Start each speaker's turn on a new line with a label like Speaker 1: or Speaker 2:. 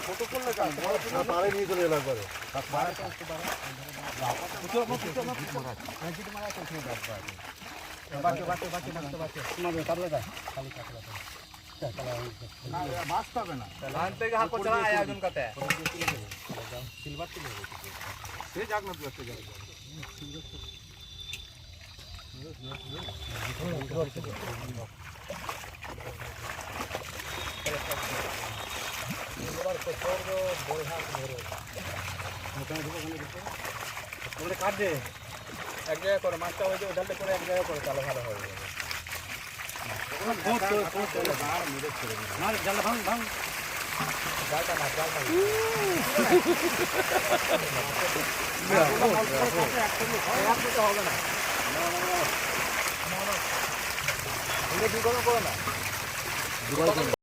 Speaker 1: ছোট করলে পারে নিয়ে চলে এলাম করে বাঁচতে হবে না সিলভার তুলে সে যাক না তুই যাক কাট দে এক জায়গায় করে মাছটা হয়ে যাবে ডালটা করে এক জায়গায় করে তাহলে ভালো হবে জালটা ভাঙ ভাঙ জালটা না জালটা হবে না দুটো করো না